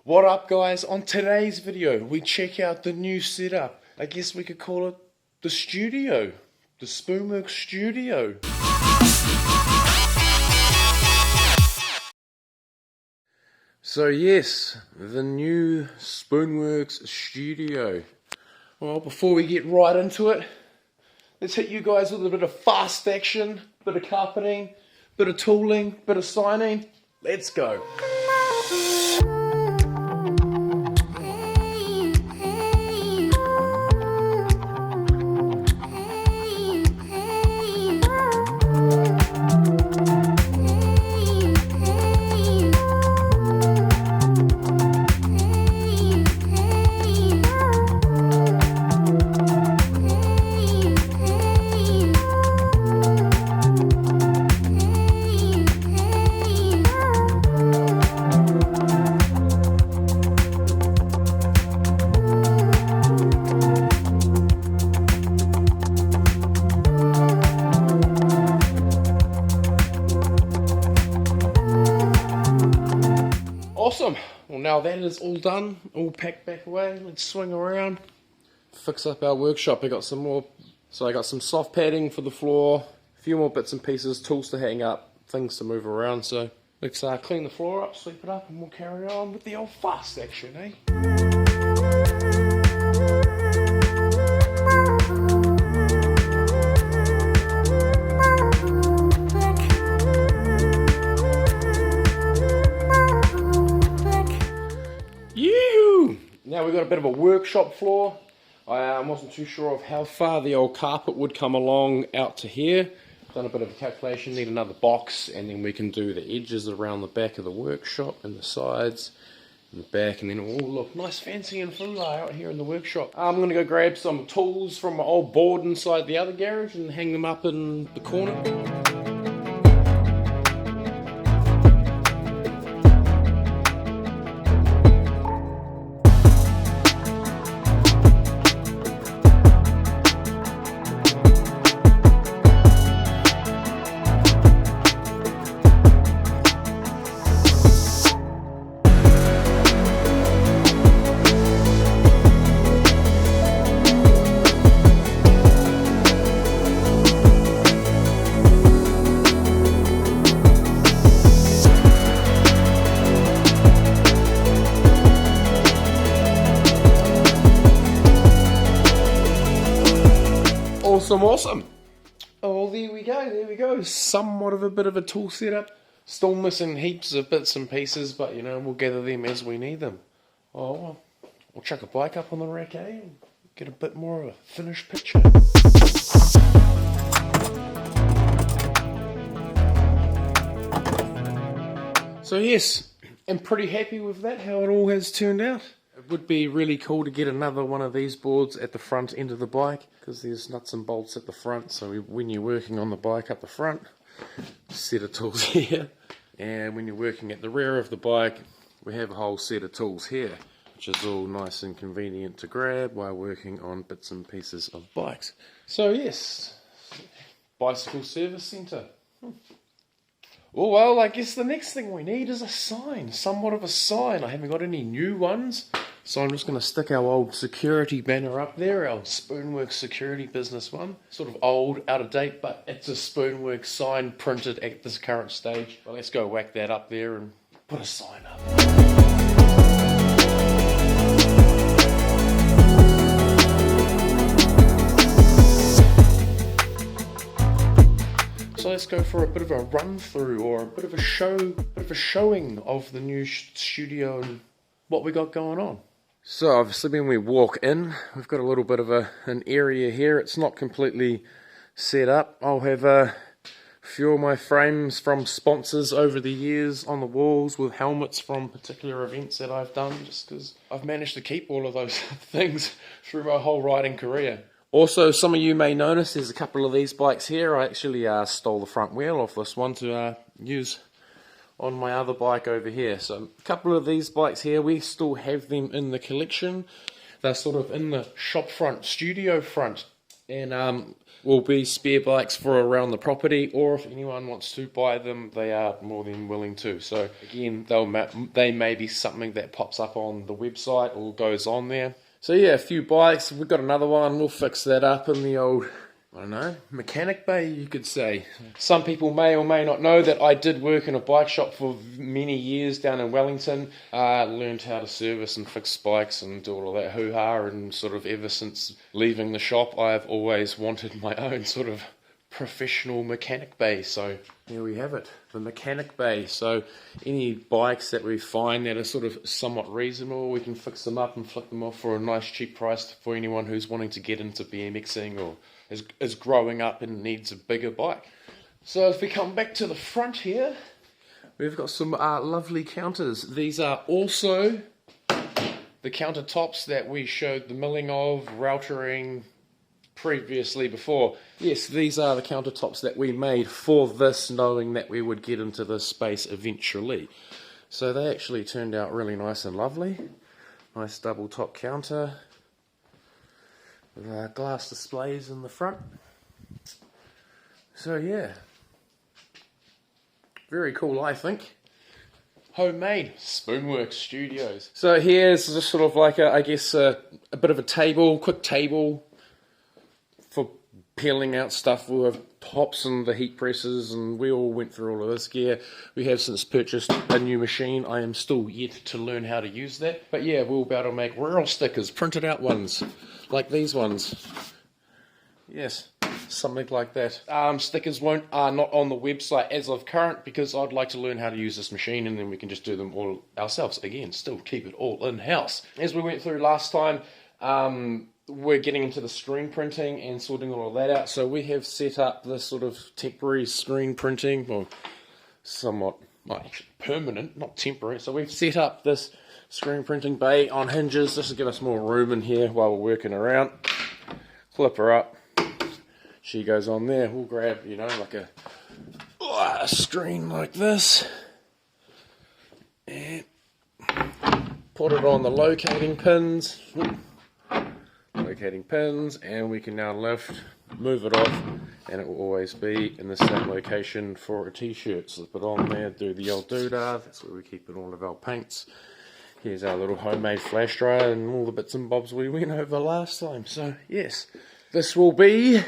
What up guys, on today's video we check out the new setup. I guess we could call it the studio. The Spoonworks studio. So yes, the new Spoonworks studio. Well, before we get right into it, let's hit you guys with a bit of fast action, bit of carpeting, bit of tooling, bit of signing. Let's go. Awesome. Well, now that is all done, all packed back away, let's swing around, fix up our workshop. I got some more, so I got some soft padding for the floor, a few more bits and pieces, tools to hang up, things to move around. So let's clean the floor up, sweep it up, and we'll carry on with the old fast action, eh? Now we've got a bit of a workshop floor. I wasn't too sure of how far the old carpet would come along out to here. Done a bit of a calculation, need another box, and then we can do the edges around the back of the workshop and the sides and the back, and then it will look nice, fancy and full out here in the workshop. I'm going to go grab some tools from my old board inside the other garage and hang them up in the corner. Awesome. Oh, there we go. Somewhat of a bit of a tool setup. Still missing heaps of bits and pieces, but you know, we'll gather them as we need them. Oh, well, we'll chuck a bike up on the rack, eh? And get a bit more of a finished picture. So yes, I'm pretty happy with that, how it all has turned out. It would be really cool to get another one of these boards at the front end of the bike, because there's nuts and bolts at the front, so when you're working on the bike up the front, set of tools here, and when you're working at the rear of the bike, we have a whole set of tools here, which is all nice and convenient to grab while working on bits and pieces of bikes. So yes, bicycle service centre. Oh well, I guess the next thing we need is a sign, somewhat of a sign. I haven't got any new ones, so I'm just going to stick our old security banner up there, our Spoonworks security business one. Sort of old, out of date, but it's a Spoonworks sign printed at this current stage. Well, let's go whack that up there and put a sign up. So let's go for a bit of a run through, or a bit of a showing of the new studio and what we got going on. So obviously when we walk in, we've got a little bit of an area here. It's not completely set up. I'll have a few of my frames from sponsors over the years on the walls with helmets from particular events that I've done, just because I've managed to keep all of those things through my whole riding career. Also, some of you may notice there's a couple of these bikes here. I actually stole the front wheel off this one to use on my other bike over here. So a couple of these bikes here, we still have them in the collection. They're sort of in the shop front, studio front and will be spare bikes for around the property, or if anyone wants to buy them, they are more than willing to. So again, they may be something that pops up on the website or goes on there. So yeah, a few bikes. We've got another one. We'll fix that up in the old, I don't know, mechanic bay, you could say. Some people may or may not know that I did work in a bike shop for many years down in Wellington. Learned how to service and fix bikes and do all of that hoo-ha, and sort of ever since leaving the shop, I've always wanted my own sort of professional mechanic bay. So here we have it, the mechanic bay. So any bikes that we find that are sort of somewhat reasonable, we can fix them up and flick them off for a nice cheap price for anyone who's wanting to get into BMXing or is growing up and needs a bigger bike. So if we come back to the front here, we've got some lovely counters. These are also the countertops that we showed the milling of, routering previously before. Yes, these are the countertops that we made for this, knowing that we would get into this space eventually. So they actually turned out really nice and lovely. Nice double top counter with glass displays in the front. So yeah, very cool, I think. Homemade Spoonworks Studios. So here's just sort of like I guess a bit of a table, quick table for peeling out stuff. We'll have hops and the heat presses, and we all went through all of this gear. We have since purchased a new machine. I am still yet to learn how to use that. But yeah, we'll be able to make real stickers, printed out ones, like these ones. Yes, something like that. Stickers are not on the website as of current, because I'd like to learn how to use this machine, and then we can just do them all ourselves. Again, still keep it all in-house. As we went through last time, we're getting into the screen printing and sorting all of that out. So we have set up this sort of temporary screen printing, or somewhat, well, actually permanent, not temporary. So we've set up this screen printing bay on hinges just to give us more room in here while we're working around. Flip her up. She goes on there. We'll grab, you know, like a screen like this and put it on the locating pins. Locating pins, and we can now move it off, and it will always be in the same location for a t-shirt. Slip it on there, do the old doodah. That's where we keep all of our paints. Here's our little homemade flash dryer and all the bits and bobs we went over last time. So yes, this will be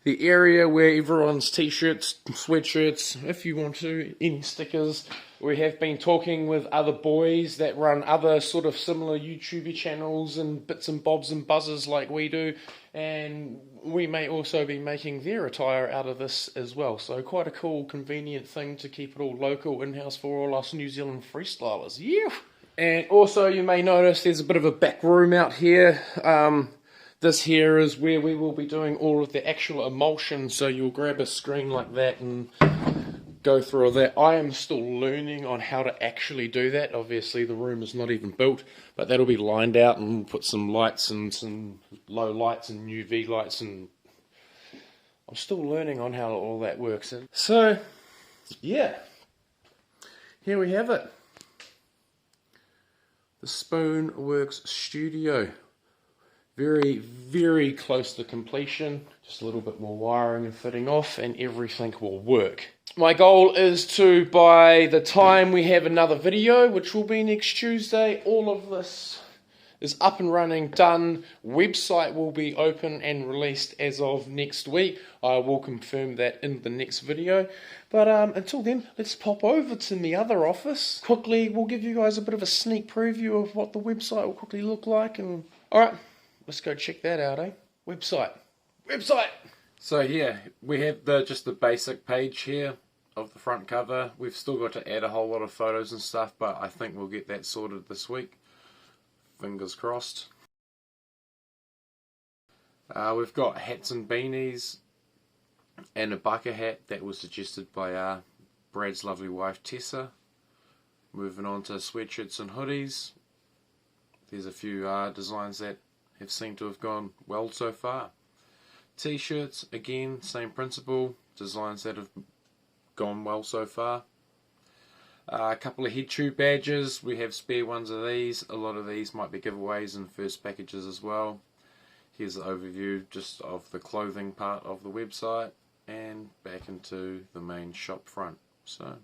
the area where everyone's t-shirts, sweatshirts, if you want to, any stickers. We have been talking with other boys that run other sort of similar YouTube channels and bits and bobs and buzzers like we do, and we may also be making their attire out of this as well. So quite a cool, convenient thing to keep it all local, in-house for all us New Zealand freestylers. Yeah! And also you may notice there's a bit of a back room out here. This here is where we will be doing all of the actual emulsion, so you'll grab a screen like that and go through all that. I am still learning on how to actually do that. Obviously the room is not even built, but that'll be lined out, and we'll put some lights and some low lights and UV lights, and I'm still learning on how all that works. So yeah, here we have it. The Spoonworks Studio. Very, very close to completion. Just a little bit more wiring and fitting off, and everything will work. My goal is to, by the time we have another video, which will be next Tuesday, all of this is up and running, done. Website will be open and released as of next week. I will confirm that in the next video. But until then, let's pop over to the other office. Quickly, we'll give you guys a bit of a sneak preview of what the website will quickly look like. And alright, let's go check that out, eh? Website. So yeah, we have just the basic page here of the front cover. We've still got to add a whole lot of photos and stuff, but I think we'll get that sorted this week. Fingers crossed. We've got hats and beanies and a bucket hat that was suggested by Brad's lovely wife Tessa. Moving on to sweatshirts and hoodies. There's a few designs that have seemed to have gone well so far. T-shirts, again, same principle, designs that have gone well so far. A couple of head tube badges, we have spare ones of these. A lot of these might be giveaways and first packages as well. Here's the overview just of the clothing part of the website, and back into the main shop front. So,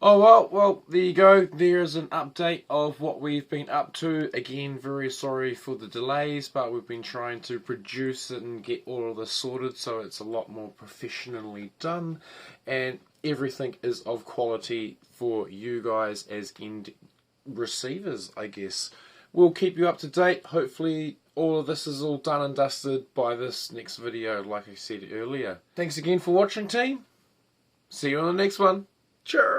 oh well, there you go. There is an update of what we've been up to. Again, very sorry for the delays, but we've been trying to produce it and get all of this sorted so it's a lot more professionally done, and everything is of quality for you guys as end receivers, I guess. We'll keep you up to date. Hopefully all of this is all done and dusted by this next video, like I said earlier. Thanks again for watching, team. See you on the next one. Cheers.